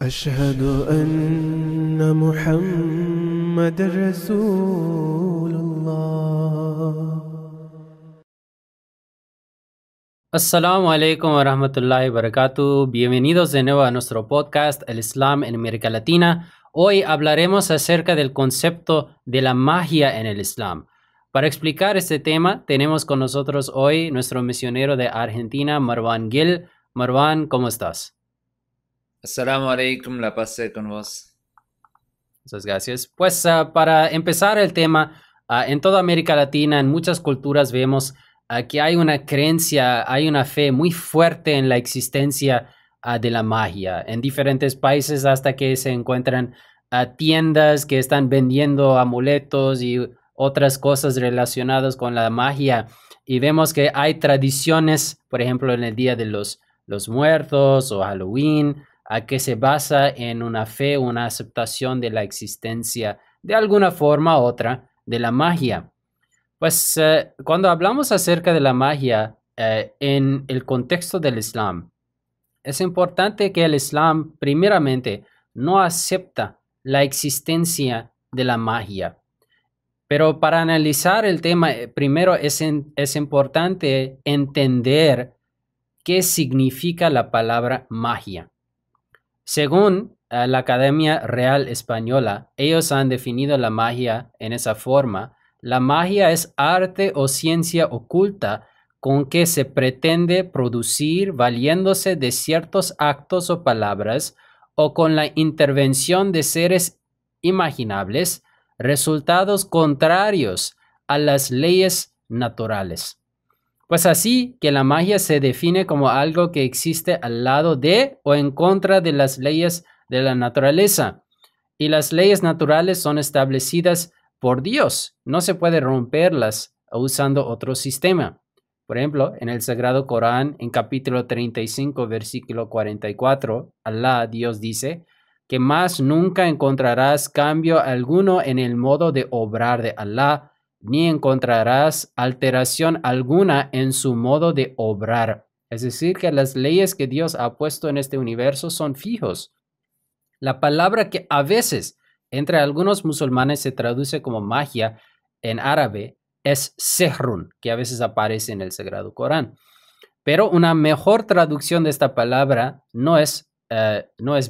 أشهد أن محمد رسول الله. Assalamu alaikum wa rahmatullahi wa barakatuh. Bienvenidos de nuevo a nuestro podcast El Islam en América Latina. Hoy hablaremos acerca del concepto de la magia en el Islam. Para explicar este tema, tenemos con nosotros hoy nuestro misionero de Argentina, Marwan Gil. Marwan, ¿cómo estás? Assalamu alaikum, la paz sea con vos. Muchas gracias. Pues para empezar el tema, en toda América Latina, en muchas culturas vemos que hay una creencia, hay una fe muy fuerte en la existencia de la magia. En diferentes países hasta que se encuentran tiendas que están vendiendo amuletos y otras cosas relacionadas con la magia. Y vemos que hay tradiciones, por ejemplo, en el Día de los Muertos o Halloween, que se basa en una fe, una aceptación de la existencia de alguna forma u otra de la magia. Pues cuando hablamos acerca de la magia en el contexto del Islam, es importante que el Islam primeramente no acepta la existencia de la magia. Pero para analizar el tema, primero es importante entender qué significa la palabra magia. Según la Academia Real Española, ellos han definido la magia en esa forma. La magia es arte o ciencia oculta con que se pretende producir valiéndose de ciertos actos o palabras o con la intervención de seres imaginables, resultados contrarios a las leyes naturales. Pues así que la magia se define como algo que existe al lado de o en contra de las leyes de la naturaleza. Y las leyes naturales son establecidas por Dios. No se puede romperlas usando otro sistema. Por ejemplo, en el Sagrado Corán, en capítulo 35, versículo 44, Dios dice que más nunca encontrarás cambio alguno en el modo de obrar de Allah, ni encontrarás alteración alguna en su modo de obrar. Es decir, que las leyes que Dios ha puesto en este universo son fijos. La palabra que a veces entre algunos musulmanes se traduce como magia en árabe es sehrun, que a veces aparece en el Sagrado Corán. Pero una mejor traducción de esta palabra no es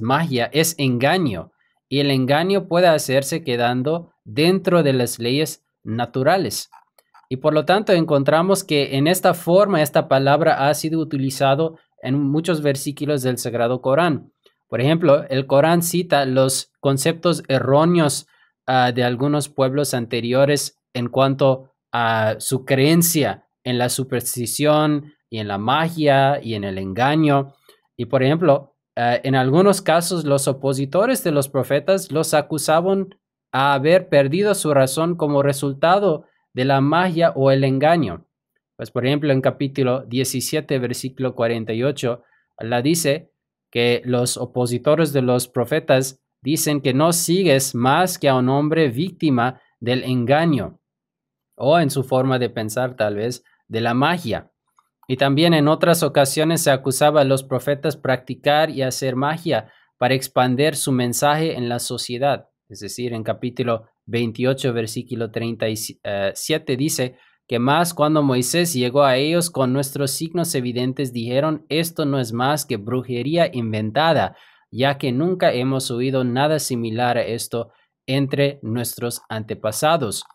magia, es engaño. Y el engaño puede hacerse quedando dentro de las leyes naturales. Y por lo tanto encontramos que en esta forma esta palabra ha sido utilizado en muchos versículos del Sagrado Corán. Por ejemplo, el Corán cita los conceptos erróneos de algunos pueblos anteriores en cuanto a su creencia en la superstición y en la magia y en el engaño. Y por ejemplo, en algunos casos los opositores de los profetas los acusaban a haber perdido su razón como resultado de la magia o el engaño. Pues por ejemplo, en capítulo 17, versículo 48, Allah dice que los opositores de los profetas dicen que no sigues más que a un hombre víctima del engaño o en su forma de pensar tal vez de la magia. Y también en otras ocasiones se acusaba a los profetas practicar y hacer magia para expandir su mensaje en la sociedad. Es decir, en capítulo 28, versículo 37 dice que más cuando Moisés llegó a ellos con nuestros signos evidentes, dijeron, esto no es más que brujería inventada, ya que nunca hemos oído nada similar a esto entre nuestros antepasados.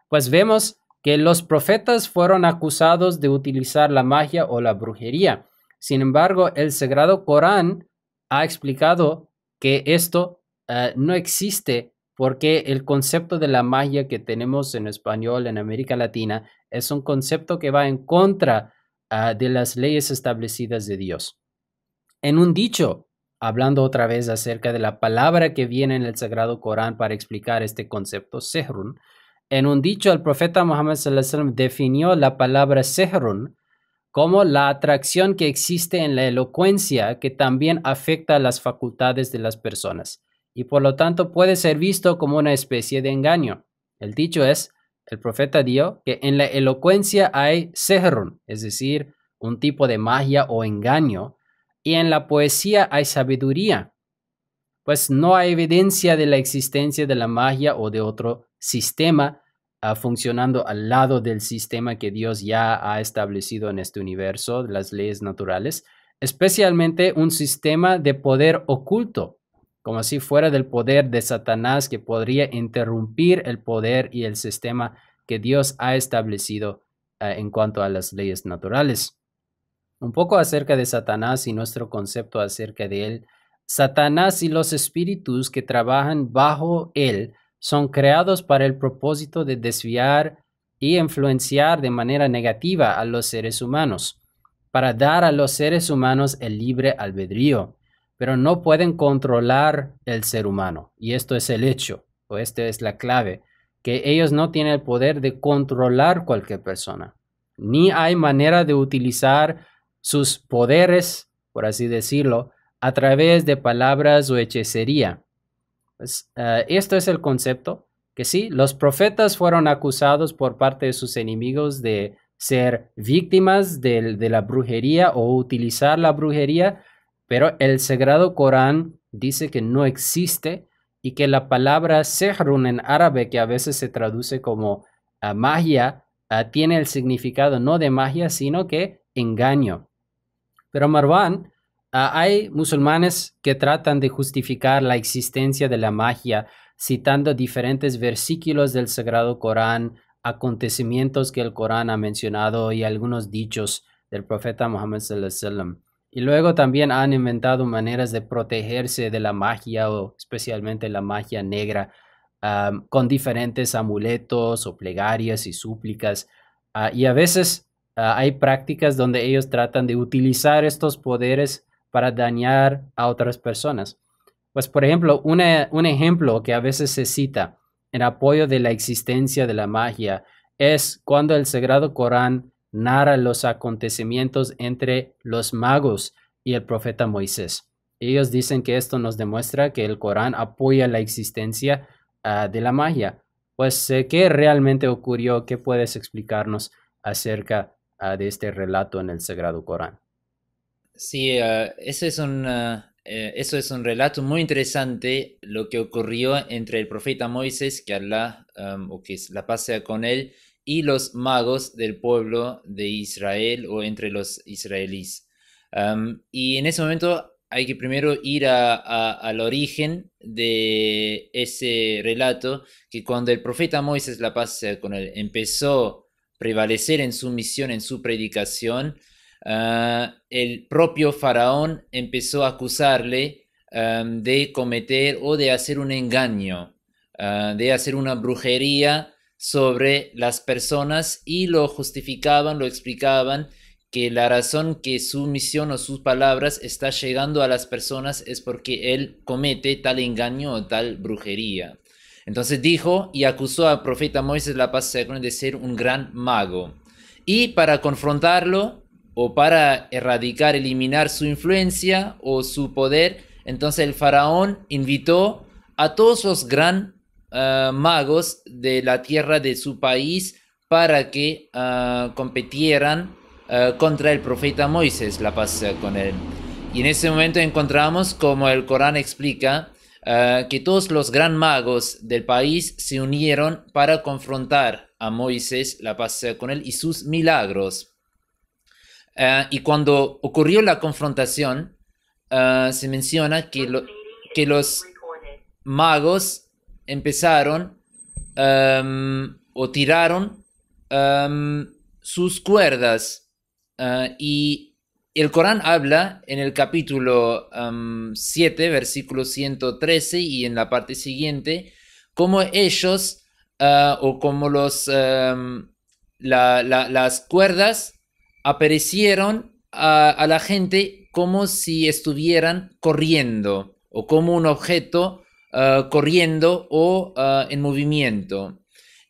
Pues vemos que los profetas fueron acusados de utilizar la magia o la brujería. Sin embargo, el Sagrado Corán ha explicado que esto no existe porque el concepto de la magia que tenemos en español en América Latina es un concepto que va en contra de las leyes establecidas de Dios. En un dicho, hablando otra vez acerca de la palabra que viene en el Sagrado Corán para explicar este concepto, sehrun, en un dicho el profeta Muhammad sallallahu alaihi wasallam definió la palabra sehrun como la atracción que existe en la elocuencia que también afecta a las facultades de las personas y por lo tanto puede ser visto como una especie de engaño. El dicho es, el profeta dijo que en la elocuencia hay sehrun, es decir, un tipo de magia o engaño, y en la poesía hay sabiduría. pues no hay evidencia de la existencia de la magia o de otro sistema funcionando al lado del sistema que Dios ya ha establecido en este universo, las leyes naturales, especialmente un sistema de poder oculto, como si fuera del poder de Satanás que podría interrumpir el poder y el sistema que Dios ha establecido en cuanto a las leyes naturales. Un poco acerca de Satanás y nuestro concepto acerca de él. Satanás y los espíritus que trabajan bajo él son creados para el propósito de desviar y influenciar de manera negativa a los seres humanos, para dar a los seres humanos el libre albedrío, pero no pueden controlar el ser humano. Y esto es el hecho, o esta es la clave, que ellos no tienen el poder de controlar cualquier persona, ni hay manera de utilizar sus poderes, por así decirlo, a través de palabras o hechicería. Pues, esto es el concepto, que sí, los profetas fueron acusados por parte de sus enemigos de ser víctimas de la brujería o utilizar la brujería, pero el Sagrado Corán dice que no existe y que la palabra sehrun en árabe, que a veces se traduce como magia, tiene el significado no de magia, sino que engaño. Pero Marwan, hay musulmanes que tratan de justificar la existencia de la magia citando diferentes versículos del Sagrado Corán, acontecimientos que el Corán ha mencionado y algunos dichos del profeta Muhammad sallallahu alaihi wasallam. Y luego también han inventado maneras de protegerse de la magia o especialmente la magia negra con diferentes amuletos o plegarias y súplicas. Y a veces hay prácticas donde ellos tratan de utilizar estos poderes para dañar a otras personas. Pues, por ejemplo, un ejemplo que a veces se cita en apoyo de la existencia de la magia es cuando el Sagrado Corán narra los acontecimientos entre los magos y el profeta Moisés. Ellos dicen que esto nos demuestra que el Corán apoya la existencia de la magia. Pues, ¿qué realmente ocurrió? ¿Qué puedes explicarnos acerca de este relato en el Sagrado Corán? Sí, eso es un relato muy interesante, lo que ocurrió entre el profeta Moisés, que Allah, o que la paz sea con él, y los magos del pueblo de Israel o entre los israelíes. Y en ese momento hay que primero ir al origen de ese relato, que cuando el profeta Moisés, la paz sea con él, empezó a prevalecer en su misión, en su predicación, el propio faraón empezó a acusarle de cometer o de hacer un engaño, de hacer una brujería sobre las personas, y lo justificaban, lo explicaban, que la razón que su misión o sus palabras está llegando a las personas es porque él comete tal engaño o tal brujería. Entonces dijo y acusó al profeta Moisés, la paz sea con él, de ser un gran mago. Y para confrontarlo o para erradicar, eliminar su influencia o su poder, entonces el faraón invitó a todos los gran magos de la tierra de su país para que competieran contra el profeta Moisés, la paz sea con él. Y en ese momento encontramos, como el Corán explica, que todos los gran magos del país se unieron para confrontar a Moisés, la paz sea con él, y sus milagros. Y cuando ocurrió la confrontación, se menciona que los magos empezaron o tiraron sus cuerdas, y el Corán habla en el capítulo 7, versículo 113, y en la parte siguiente, como ellos o como las cuerdas aparecieron a la gente como si estuvieran corriendo, o como un objeto corriendo o en movimiento.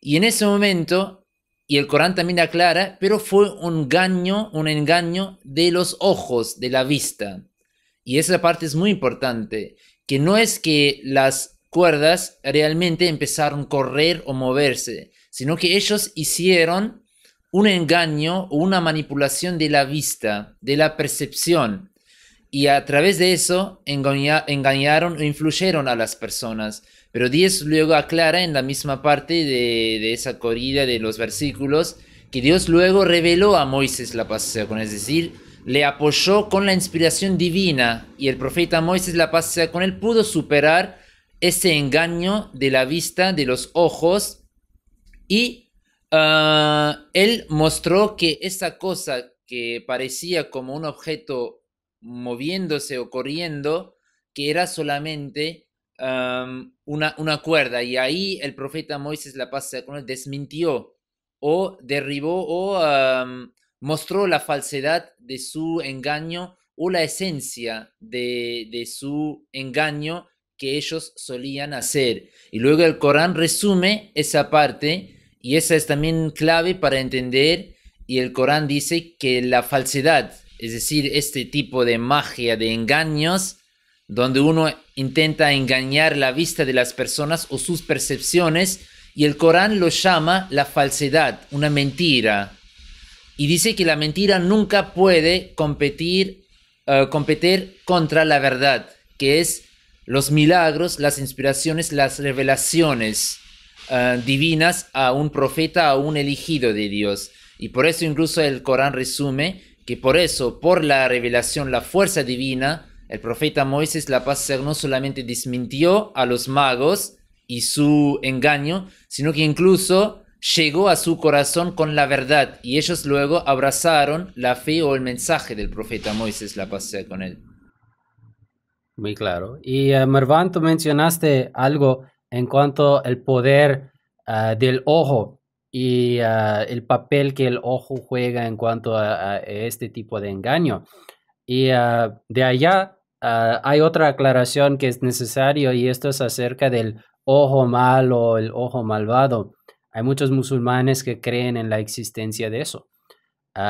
Y en ese momento, y el Corán también aclara, pero fue un engaño de los ojos, de la vista. Y esa parte es muy importante, que no es que las cuerdas realmente empezaron a correr o moverse, sino que ellos hicieron un engaño o una manipulación de la vista, de la percepción. y a través de eso engañaron o influyeron a las personas. Pero Dios luego aclara en la misma parte de esa corrida de los versículos que Dios luego reveló a Moisés la paz sea con él, es decir, le apoyó con la inspiración divina, y el profeta Moisés, la paz sea con él, pudo superar ese engaño de la vista, de los ojos, y él mostró que esa cosa que parecía como un objeto moviéndose o corriendo, que era solamente una cuerda, y ahí el profeta Moisés, la paz sea con él, desmintió o derribó o mostró la falsedad de su engaño o la esencia de su engaño que ellos solían hacer. Y luego el Corán resume esa parte, y esa es también clave para entender, y el Corán dice que la falsedad, es decir, este tipo de magia, de engaños, donde uno intenta engañar la vista de las personas o sus percepciones, y el Corán lo llama la falsedad, una mentira. Y dice que la mentira nunca puede competir contra la verdad, que es los milagros, las inspiraciones, las revelaciones divinas a un profeta, a un elegido de Dios. Y por eso incluso el Corán resume que por eso, por la revelación, la fuerza divina, el profeta Moisés, la paz sea, no solamente desmintió a los magos y su engaño, sino que incluso llegó a su corazón con la verdad, y ellos luego abrazaron la fe o el mensaje del profeta Moisés, la paz sea con él. Muy claro. Y Mervan, tú mencionaste algo en cuanto al poder del ojo y el papel que el ojo juega en cuanto a este tipo de engaño. Y de allá hay otra aclaración que es necesario, y esto es acerca del ojo malo, el ojo malvado. Hay muchos musulmanes que creen en la existencia de eso.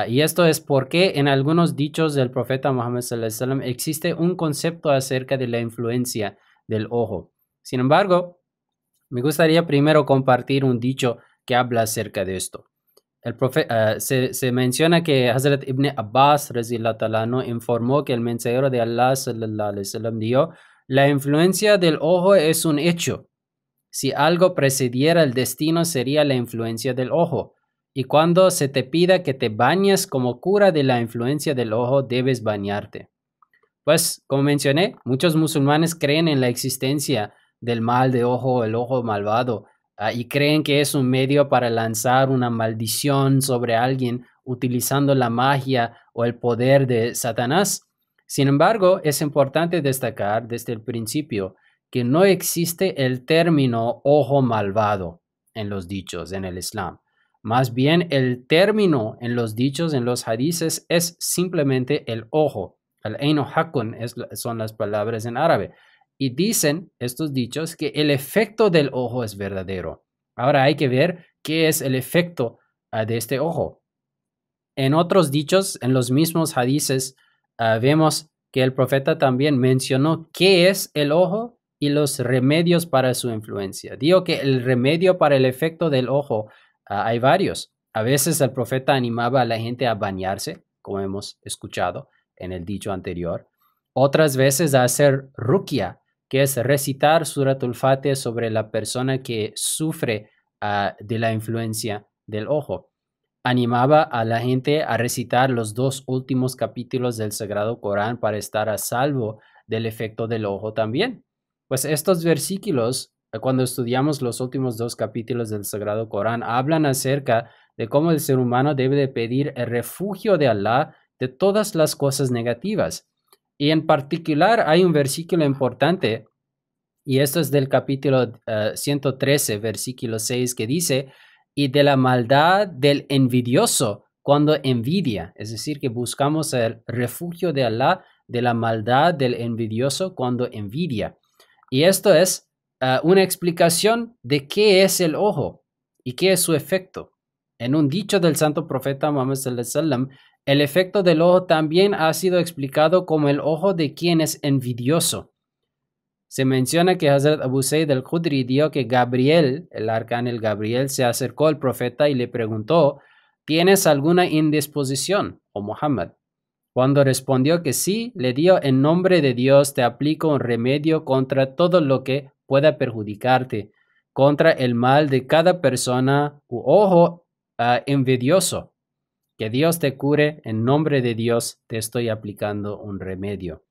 Y esto es porque en algunos dichos del profeta Muhammad sallallahu alaihi wasallam existe un concepto acerca de la influencia del ojo. Sin embargo, me gustaría primero compartir un dicho que habla acerca de esto. Se menciona que Hazrat Ibn Abbas radhiyallahu ta'ala anhu informó que el mensajero de Allah sallallahu alaihi wasallam dijo: la influencia del ojo es un hecho. Si algo precediera el destino, sería la influencia del ojo. Y cuando se te pida que te bañes como cura de la influencia del ojo, debes bañarte. Pues, como mencioné, muchos musulmanes creen en la existencia del mal de ojo, el ojo malvado, y creen que es un medio para lanzar una maldición sobre alguien utilizando la magia o el poder de Satanás. Sin embargo, es importante destacar desde el principio que no existe el término ojo malvado en los dichos en el Islam. Más bien, el término en los dichos, en los hadices, es simplemente el ojo. Al-ainu haqqun son las palabras en árabe. Y dicen estos dichos que el efecto del ojo es verdadero. Ahora hay que ver qué es el efecto de este ojo. En otros dichos, en los mismos hadices, vemos que el profeta también mencionó qué es el ojo y los remedios para su influencia. Digo que el remedio para el efecto del ojo hay varios. A veces el profeta animaba a la gente a bañarse, como hemos escuchado en el dicho anterior. Otras veces a hacer ruqya, que es recitar Suratul Fatiha sobre la persona que sufre de la influencia del ojo. Animaba a la gente a recitar los 2 últimos capítulos del Sagrado Corán para estar a salvo del efecto del ojo también. Pues estos versículos, cuando estudiamos los últimos 2 capítulos del Sagrado Corán, hablan acerca de cómo el ser humano debe de pedir el refugio de Allah de todas las cosas negativas. Y en particular hay un versículo importante, y esto es del capítulo 113, versículo 6, que dice: y de la maldad del envidioso cuando envidia. Es decir, que buscamos el refugio de Allah de la maldad del envidioso cuando envidia. Y esto es una explicación de qué es el ojo y qué es su efecto. En un dicho del santo profeta Muhammad sallallahu alaihi wasallam, el efecto del ojo también ha sido explicado como el ojo de quien es envidioso. Se menciona que Hazrat Abu Sayyid al-Khudri dijo que Gabriel, el arcángel Gabriel, se acercó al profeta y le preguntó: ¿tienes alguna indisposición, oh Muhammad? Cuando respondió que sí, le dio: en nombre de Dios te aplico un remedio contra todo lo que pueda perjudicarte, contra el mal de cada persona u ojo envidioso. Que Dios te cure, en nombre de Dios te estoy aplicando un remedio.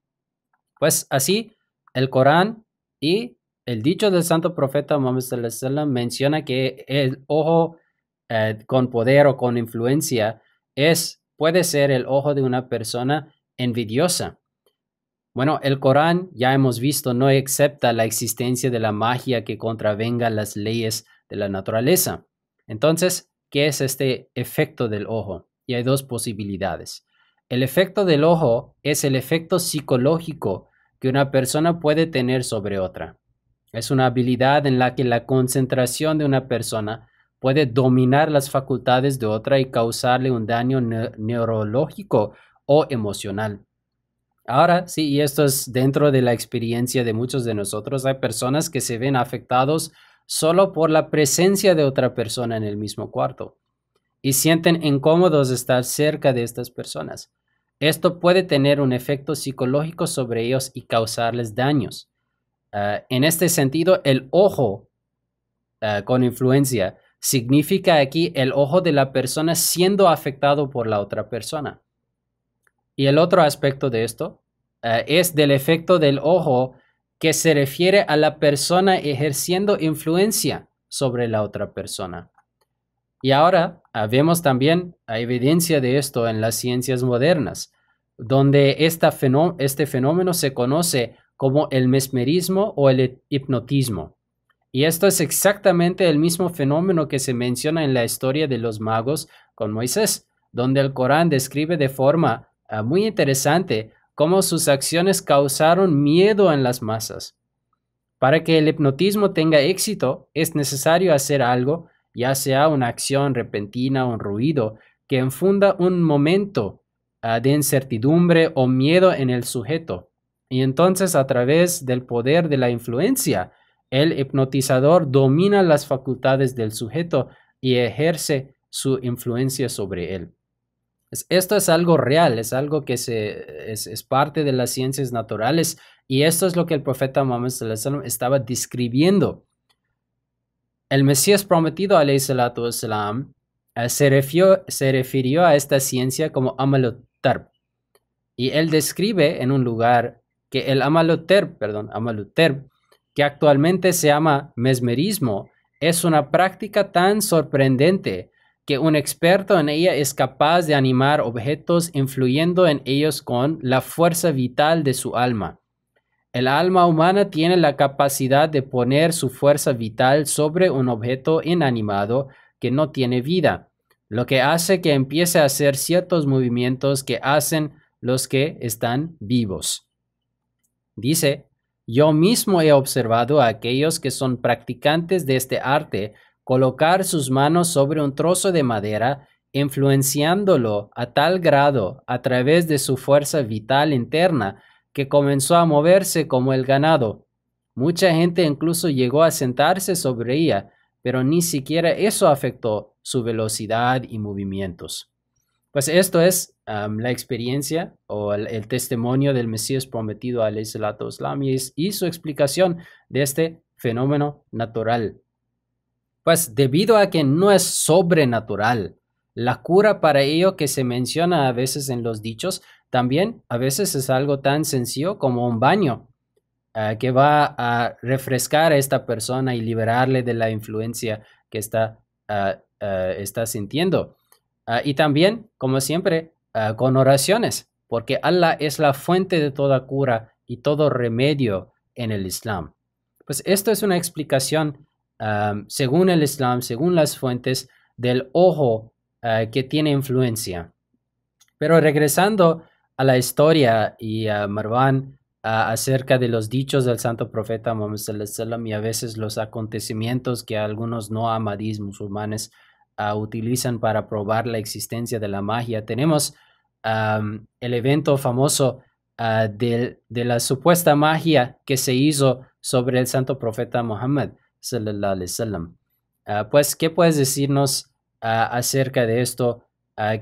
Pues así, el Corán y el dicho del santo profeta Muhammad sallallahu alaihi wasallam menciona que el ojo con poder o con influencia puede ser el ojo de una persona envidiosa. Bueno, el Corán, ya hemos visto, no acepta la existencia de la magia que contravenga las leyes de la naturaleza. Entonces, ¿qué es este efecto del ojo? Y hay dos posibilidades. El efecto del ojo es el efecto psicológico que una persona puede tener sobre otra. Es una habilidad en la que la concentración de una persona puede dominar las facultades de otra y causarle un daño neurológico o emocional. Ahora, sí, y esto es dentro de la experiencia de muchos de nosotros, hay personas que se ven afectados solo por la presencia de otra persona en el mismo cuarto y sienten incómodos estar cerca de estas personas. Esto puede tener un efecto psicológico sobre ellos y causarles daños. En este sentido, el ojo con influencia significa aquí el ojo de la persona siendo afectado por la otra persona. Y el otro aspecto de esto es del efecto del ojo que se refiere a la persona ejerciendo influencia sobre la otra persona. Y ahora vemos también evidencia de esto en las ciencias modernas, donde este fenómeno se conoce como el mesmerismo o el hipnotismo. Y esto es exactamente el mismo fenómeno que se menciona en la historia de los magos con Moisés, donde el Corán describe de forma muy interesante cómo sus acciones causaron miedo en las masas. Para que el hipnotismo tenga éxito, es necesario hacer algo, ya sea una acción repentina o un ruido, que infunda un momento de incertidumbre o miedo en el sujeto. Y entonces, a través del poder de la influencia, el hipnotizador domina las facultades del sujeto y ejerce su influencia sobre él. Esto es algo real, es algo que es parte de las ciencias naturales, y esto es lo que el profeta Muhammad sallallahu alaihi wasallam estaba describiendo. El Mesías prometido, alayhi salatu wasalam, se refirió a esta ciencia como amalut tarb, y él describe en un lugar que el amalut tarb, que actualmente se llama mesmerismo, es una práctica tan sorprendente que un experto en ella es capaz de animar objetos influyendo en ellos con la fuerza vital de su alma. El alma humana tiene la capacidad de poner su fuerza vital sobre un objeto inanimado que no tiene vida, lo que hace que empiece a hacer ciertos movimientos que hacen los que están vivos. Dice: yo mismo he observado a aquellos que son practicantes de este arte colocar sus manos sobre un trozo de madera, influenciándolo a tal grado a través de su fuerza vital interna que comenzó a moverse como el ganado. Mucha gente incluso llegó a sentarse sobre ella, pero ni siquiera eso afectó su velocidad y movimientos. Pues esto es la experiencia o el testimonio del Mesías prometido alayhi salatu wasalam y su explicación de este fenómeno natural. Pues debido a que no es sobrenatural, la cura para ello que se menciona a veces en los dichos, también a veces es algo tan sencillo como un baño que va a refrescar a esta persona y liberarle de la influencia que está sintiendo. Y también, como siempre, con oraciones, porque Allah es la fuente de toda cura y todo remedio en el Islam. Pues esto es una explicación según el Islam, según las fuentes del ojo que tiene influencia. Pero regresando a la historia y a Marwan acerca de los dichos del santo profeta Muhammad sallallahu alaihi wasallam y a veces los acontecimientos que algunos no ahmadís musulmanes utilizan para probar la existencia de la magia. Tenemos el evento famoso de la supuesta magia que se hizo sobre el santo profeta Muhammad sallallahu alaihi wasallam. Pues, ¿qué puedes decirnos acerca de esto?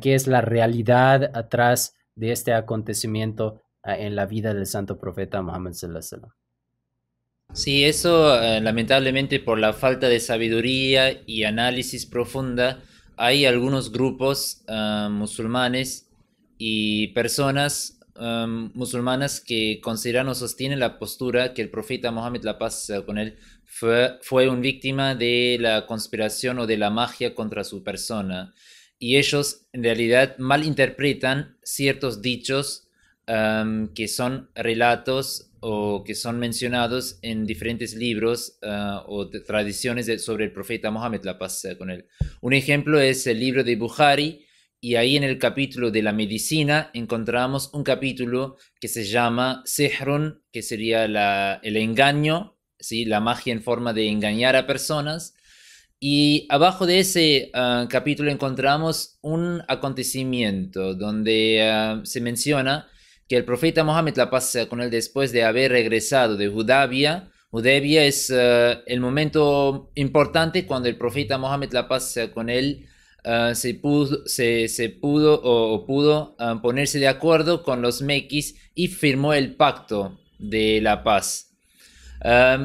¿Qué es la realidad atrás de este acontecimiento en la vida del santo profeta Muhammad sallallahu alaihi wasallam. Sí, eso lamentablemente por la falta de sabiduría y análisis profunda, hay algunos grupos musulmanes y personas musulmanas que consideran o sostienen la postura que el profeta Mohammed, la paz sea con él, fue una víctima de la conspiración o de la magia contra su persona. Y ellos en realidad malinterpretan ciertos dichos que son relatos o que son mencionados en diferentes libros o tradiciones sobre el profeta Mohammed, la paz sea con él. Un ejemplo es el libro de Bukhari, y ahí en el capítulo de la medicina encontramos un capítulo que se llama Sihrun, que sería el engaño, ¿sí? La magia en forma de engañar a personas. Y abajo de ese capítulo encontramos un acontecimiento donde se menciona que el profeta Mohammed, la paz sea con él, después de haber regresado de Hudaybiyah es el momento importante cuando el profeta Mohammed, la paz sea con él, pudo ponerse de acuerdo con los mequis y firmó el pacto de la paz.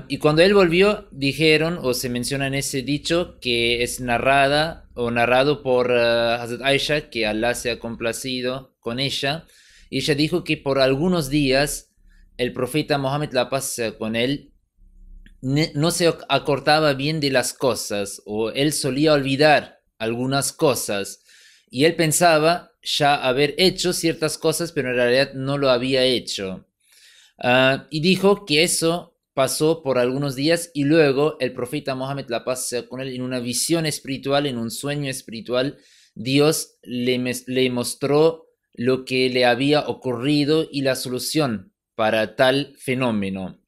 Y cuando él volvió, dijeron o se menciona en ese dicho que es narrado por Hazrat Aisha, que Allah se ha complacido con ella. Y ella dijo que por algunos días el profeta Mohammed, la paz sea con él, no se acordaba bien de las cosas, o él solía olvidar algunas cosas. Y él pensaba ya haber hecho ciertas cosas, pero en realidad no lo había hecho. Y dijo que eso pasó por algunos días y luego el profeta Mohammed, la paz sea con él, en una visión espiritual, en un sueño espiritual, Dios le mostró lo que le había ocurrido y la solución para tal fenómeno.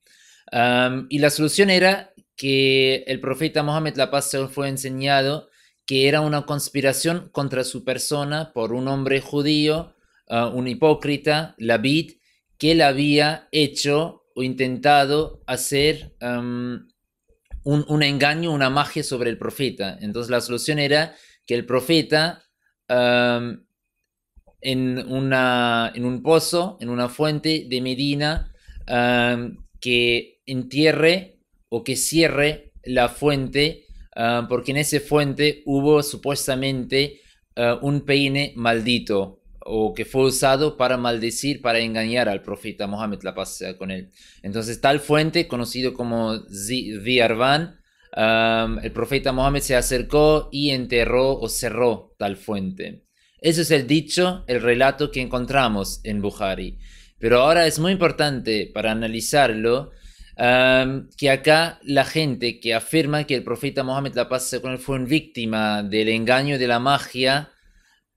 Y la solución era que el profeta Mohammed, la paz sea con él, fue enseñado que era una conspiración contra su persona por un hombre judío, un hipócrita, Labid, que él había hecho o intentado hacer un engaño, una magia sobre el profeta. Entonces la solución era que el profeta en un pozo, en una fuente de Medina, que entierre o que cierre la fuente, porque en esa fuente hubo supuestamente un peine maldito, o que fue usado para maldecir, para engañar al profeta Mohammed, la paz sea con él. Entonces tal fuente, conocido como Zi-Arban, el profeta Mohammed se acercó y enterró o cerró tal fuente. Ese es el dicho, el relato que encontramos en Bukhari. Pero ahora es muy importante para analizarlo que acá la gente que afirma que el profeta Mohammed, la paz sea con él, fue una víctima del engaño de la magia,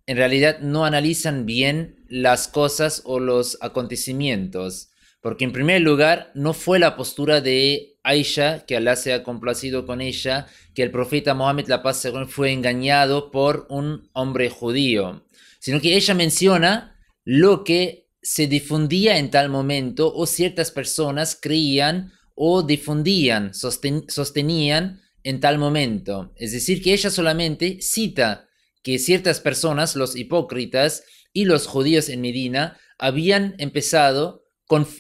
en realidad no analizan bien las cosas o los acontecimientos. Porque en primer lugar, no fue la postura de Aisha, que Allah se ha complacido con ella, que el profeta Mohammed, la paz sea con él, fue engañado por un hombre judío. Sino que ella menciona lo que se difundía en tal momento, o ciertas personas creían o difundían, sostenían en tal momento. Es decir, que ella solamente cita que ciertas personas, los hipócritas y los judíos en Medina, habían empezado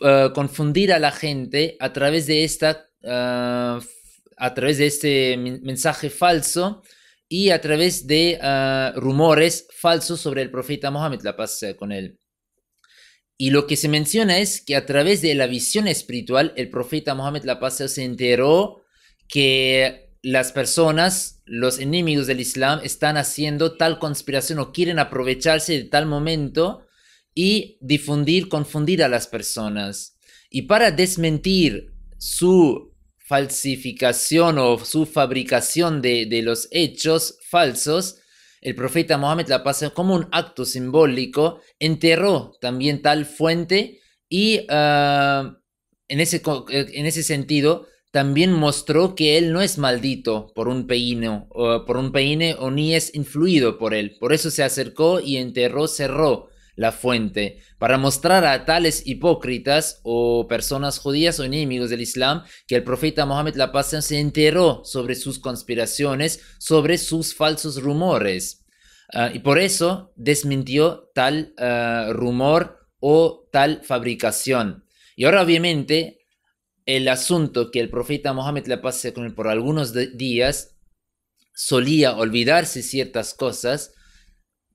a confundir a la gente a través de este mensaje falso y a través de rumores falsos sobre el profeta Mohammed, la paz sea con él. Y lo que se menciona es que a través de la visión espiritual, el profeta Mohammed, la paz sea, se enteró que las personas, los enemigos del Islam, están haciendo tal conspiración o quieren aprovecharse de tal momento y confundir a las personas. Y para desmentir su falsificación o su fabricación de los hechos falsos, el profeta Mohammed, la paz sea, como un acto simbólico, enterró también tal fuente y en ese sentido también mostró que él no es maldito por un peine o ni es influido por él. Por eso se acercó y cerró la fuente, para mostrar a tales hipócritas o personas judías o enemigos del Islam que el profeta Mohammed, la paz sea, se enteró sobre sus conspiraciones, sobre sus falsos rumores. Y por eso desmintió tal rumor o tal fabricación. Y ahora obviamente el asunto que el profeta Mohammed, la paz sea con él, por algunos días solía olvidarse ciertas cosas.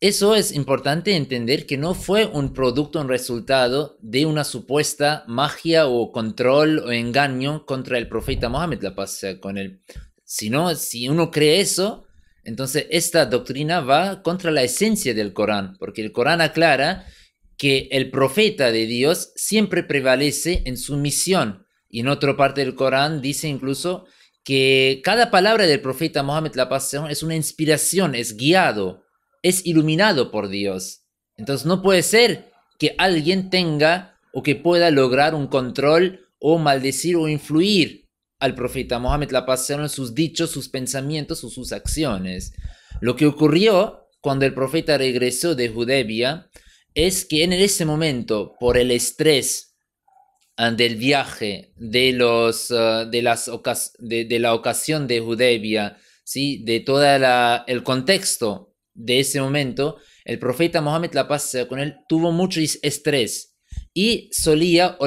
Eso es importante entender, que no fue un producto, un resultado de una supuesta magia o control o engaño contra el profeta Mohammed, la paz sea con él. Sino, si uno cree eso, entonces esta doctrina va contra la esencia del Corán, porque el Corán aclara que el profeta de Dios siempre prevalece en su misión. Y en otra parte del Corán dice incluso que cada palabra del profeta Mohammed, la paz sea con él, es una inspiración, es guiado, es iluminado por Dios. Entonces no puede ser que alguien tenga o que pueda lograr un control o maldecir o influir al profeta Mohammed, la paz sea con él, en sus dichos, sus pensamientos o sus acciones. Lo que ocurrió cuando el profeta regresó de Hudaybiya es que en ese momento, por el estrés del viaje, de la ocasión de Hudaybiya, ¿sí? De todo el contexto de ese momento, el profeta Mohammed, la paz sea con él, tuvo mucho estrés y solía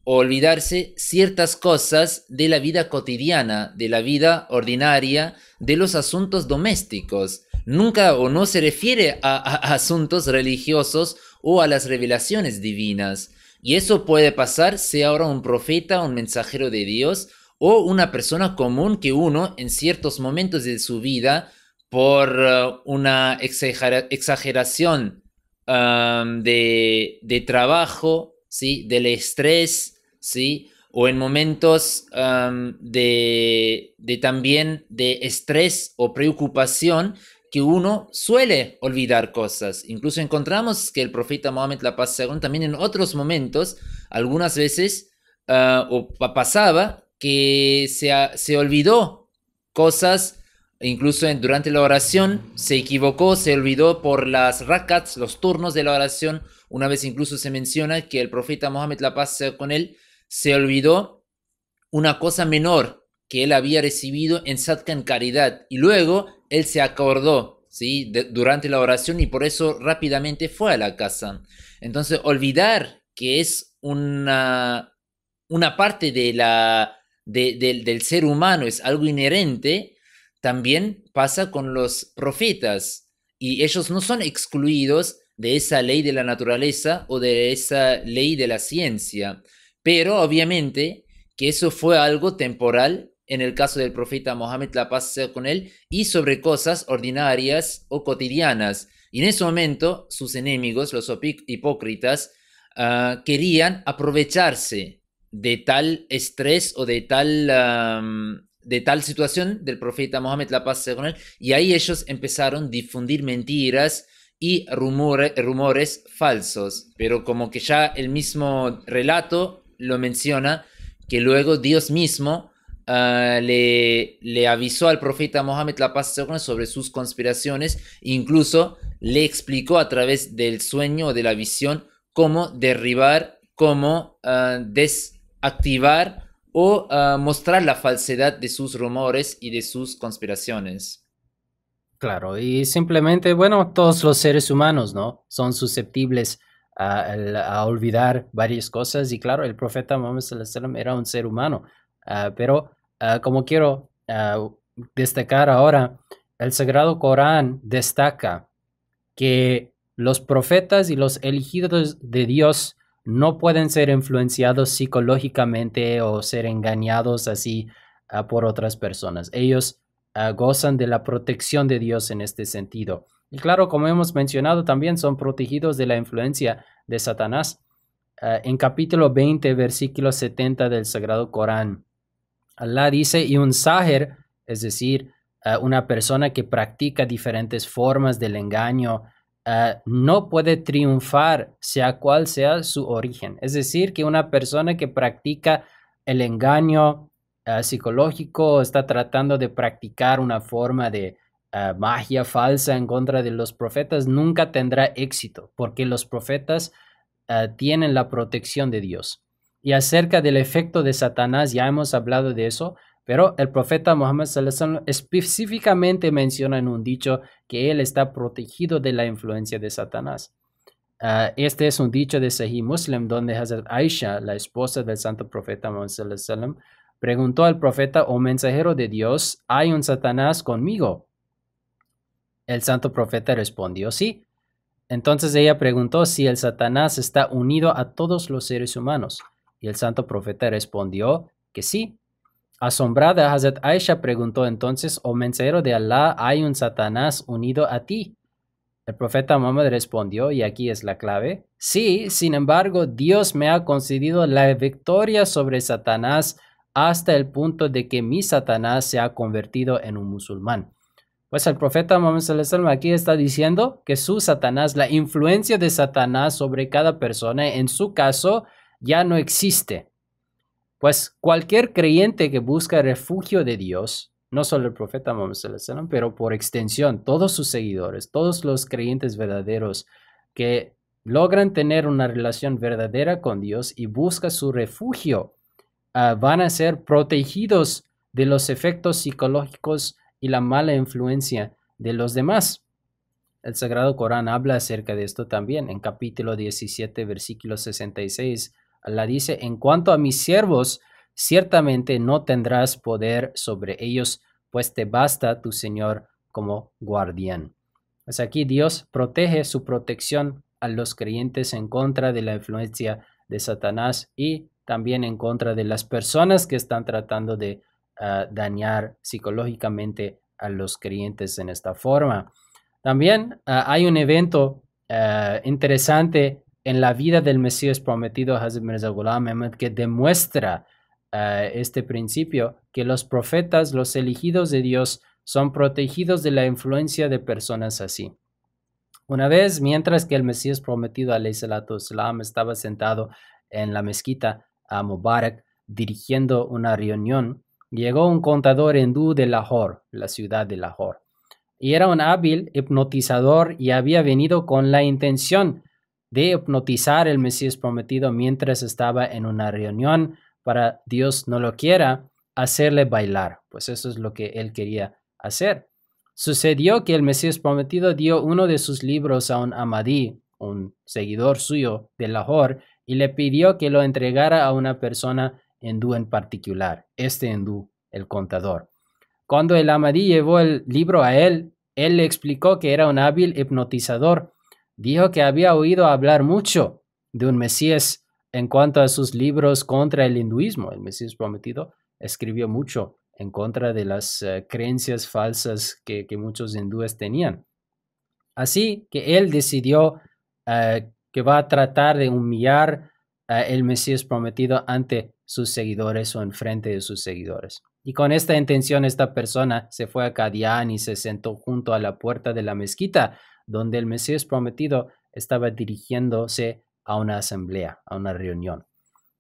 olvidarse ciertas cosas de la vida cotidiana, de la vida ordinaria, de los asuntos domésticos. Nunca o no se refiere a asuntos religiosos o a las revelaciones divinas. Y eso puede pasar, sea ahora un profeta, un mensajero de Dios, o una persona común que uno en ciertos momentos de su vida, por una exageración de trabajo, ¿sí? Del estrés, ¿sí? O en momentos también de estrés o preocupación, que uno suele olvidar cosas. Incluso encontramos que el profeta Mohammed, la paz sea con él, también en otros momentos, algunas veces, pasaba que se olvidó cosas. Incluso durante la oración se equivocó, se olvidó por las rakats, los turnos de la oración. Una vez incluso se menciona que el profeta Mohammed, la paz sea con él, se olvidó una cosa menor que él había recibido en sadka, en caridad, y luego él se acordó, ¿sí? Durante la oración, y por eso rápidamente fue a la casa. Entonces, olvidar que es una parte del ser humano, es algo inherente, también pasa con los profetas, y ellos no son excluidos de esa ley de la naturaleza o de esa ley de la ciencia, pero obviamente que eso fue algo temporal en el caso del profeta Mohammed, la paz sea con él, y sobre cosas ordinarias o cotidianas. Y en ese momento sus enemigos, los hipócritas, querían aprovecharse de tal estrés o de tal situación del profeta Mohammed, la paz sea con él, y ahí ellos empezaron a difundir mentiras y rumores falsos. Pero como que ya el mismo relato lo menciona, que luego Dios mismo le avisó al profeta Mohammed, la paz sea con él, sobre sus conspiraciones, e incluso le explicó a través del sueño o de la visión cómo derribar, cómo desactivar o mostrar la falsedad de sus rumores y de sus conspiraciones. Claro, y simplemente, bueno, todos los seres humanos, ¿no? Son susceptibles a olvidar varias cosas, y claro, el profeta Muhammad sallallahu alaihi wasallam era un ser humano, pero como quiero destacar ahora, el Sagrado Corán destaca que los profetas y los elegidos de Dios no pueden ser influenciados psicológicamente o ser engañados así por otras personas. Ellos gozan de la protección de Dios en este sentido. Y claro, como hemos mencionado, también son protegidos de la influencia de Satanás. En capítulo 20, versículo 70 del Sagrado Corán, Allah dice: y un sáher, es decir, una persona que practica diferentes formas del engaño, no puede triunfar, sea cual sea su origen. Es decir, que una persona que practica el engaño psicológico, está tratando de practicar una forma de magia falsa en contra de los profetas, nunca tendrá éxito, porque los profetas tienen la protección de Dios. Y acerca del efecto de Satanás, ya hemos hablado de eso, Pero el profeta Muhammad sallallahu alaihi wasallam específicamente menciona en un dicho que él está protegido de la influencia de Satanás. Este es un dicho de Sahih Muslim donde Hazrat Aisha, la esposa del santo profeta Muhammad sallallahu alaihi wasallam, preguntó al profeta: "Oh mensajero de Dios, ¿hay un Satanás conmigo?" El santo profeta respondió: "Sí." Entonces ella preguntó si el Satanás está unido a todos los seres humanos. Y el santo profeta respondió que sí. Asombrada, Hazrat Aisha preguntó entonces: "Oh mensajero de Allah, ¿hay un Satanás unido a ti?" El profeta Muhammad respondió, y aquí es la clave: "Sí, sin embargo, Dios me ha concedido la victoria sobre Satanás hasta el punto de que mi Satanás se ha convertido en un musulmán." Pues el profeta Muhammad sallallahu alaihi wasallam aquí está diciendo que su Satanás, la influencia de Satanás sobre cada persona, en su caso, ya no existe. Pues cualquier creyente que busca refugio de Dios, no solo el profeta Muhammad sallallahu alaihi wasallam, pero por extensión, todos sus seguidores, todos los creyentes verdaderos que logran tener una relación verdadera con Dios y buscan su refugio, van a ser protegidos de los efectos psicológicos y la mala influencia de los demás. El Sagrado Corán habla acerca de esto también. En capítulo 17, versículo 66, Allah dice: "En cuanto a mis siervos, ciertamente no tendrás poder sobre ellos, pues te basta tu Señor como guardián." Pues aquí Dios protege su protección a los creyentes en contra de la influencia de Satanás y también en contra de las personas que están tratando de dañar psicológicamente a los creyentes en esta forma. También hay un evento interesante en la vida del Mesías prometido, Hazrat Mirza Ghulam Ahmad, que demuestra este principio, que los profetas, los elegidos de Dios, son protegidos de la influencia de personas así. Una vez, mientras que el Mesías prometido, alayhi salatu wasalam, estaba sentado en la mezquita a Mubarak dirigiendo una reunión, llegó un contador hindú de Lahore, la ciudad de Lahore, y era un hábil hipnotizador y había venido con la intención de hipnotizar al Mesías prometido mientras estaba en una reunión para, Dios no lo quiera, hacerle bailar. Pues eso es lo que él quería hacer. Sucedió que el Mesías prometido dio uno de sus libros a un Ahmadí, un seguidor suyo de Lahore, y le pidió que lo entregara a una persona hindú en particular, este hindú, el contador. Cuando el Ahmadí llevó el libro a él le explicó que era un hábil hipnotizador. Dijo que había oído hablar mucho de un Mesías en cuanto a sus libros contra el hinduismo. El Mesías prometido escribió mucho en contra de las creencias falsas que muchos hindúes tenían. Así que él decidió que va a tratar de humillar el Mesías prometido ante sus seguidores o en frente de sus seguidores. Y con esta intención, esta persona se fue a Qadian y se sentó junto a la puerta de la mezquita, donde el Mesías prometido estaba dirigiéndose a una asamblea, a una reunión.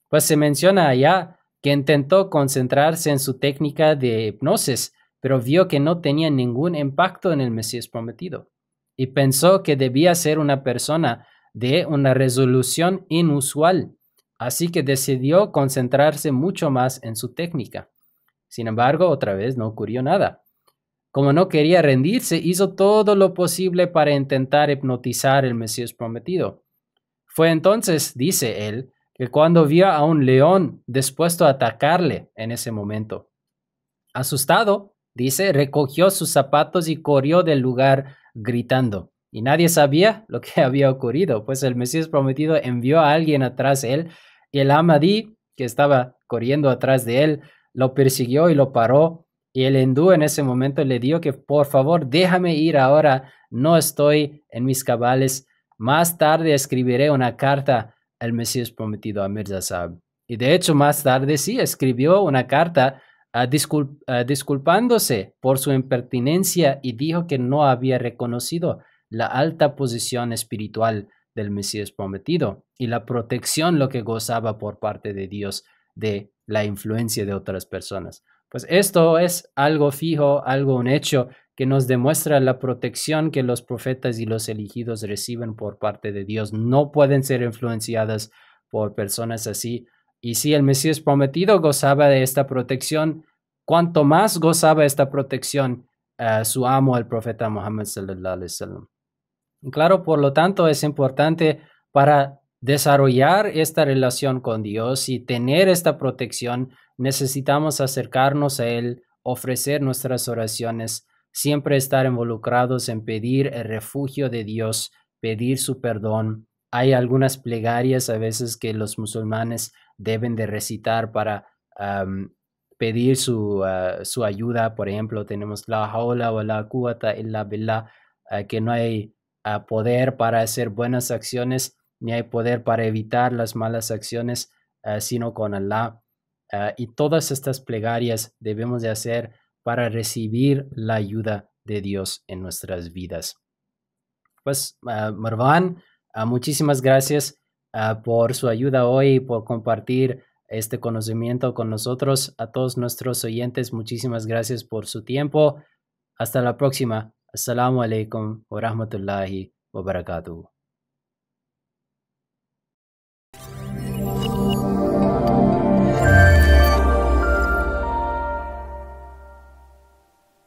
Pues se menciona allá que intentó concentrarse en su técnica de hipnosis, pero vio que no tenía ningún impacto en el Mesías prometido y pensó que debía ser una persona de una resolución inusual, así que decidió concentrarse mucho más en su técnica. Sin embargo, otra vez no ocurrió nada. Como no quería rendirse, hizo todo lo posible para intentar hipnotizar al Mesías prometido. Fue entonces, dice él, que cuando vio a un león dispuesto a atacarle en ese momento. Asustado, dice, recogió sus zapatos y corrió del lugar gritando. Y nadie sabía lo que había ocurrido, pues el Mesías prometido envió a alguien atrás de él y el Ahmadí, que estaba corriendo atrás de él, lo persiguió y lo paró. Y el hindú en ese momento le dijo que por favor déjame ir ahora, no estoy en mis cabales. Más tarde escribiré una carta al Mesías prometido, a Mirza Sahib. Y de hecho más tarde sí escribió una carta disculpándose por su impertinencia y dijo que no había reconocido la alta posición espiritual del Mesías prometido y la protección lo que gozaba por parte de Dios de la influencia de otras personas. Pues esto es algo fijo, un hecho que nos demuestra la protección que los profetas y los elegidos reciben por parte de Dios. No pueden ser influenciadas por personas así. Y si el Mesías prometido gozaba de esta protección, cuanto más gozaba esta protección su amo, el profeta Muhammad sallallahu alaihi wasallam. Y claro, por lo tanto, es importante para desarrollar esta relación con Dios y tener esta protección, necesitamos acercarnos a Él, ofrecer nuestras oraciones, siempre estar involucrados en pedir el refugio de Dios, pedir su perdón. Hay algunas plegarias a veces que los musulmanes deben de recitar para pedir su ayuda. Por ejemplo, tenemos la hawla wa la quwwata illa billah, que no hay poder para hacer buenas acciones, ni hay poder para evitar las malas acciones, sino con Allah. Y todas estas plegarias debemos de hacer para recibir la ayuda de Dios en nuestras vidas. Pues, Marwan, muchísimas gracias por su ayuda hoy y por compartir este conocimiento con nosotros. A todos nuestros oyentes, muchísimas gracias por su tiempo. Hasta la próxima. Assalamu alaikum wa rahmatullahi wa barakatuh.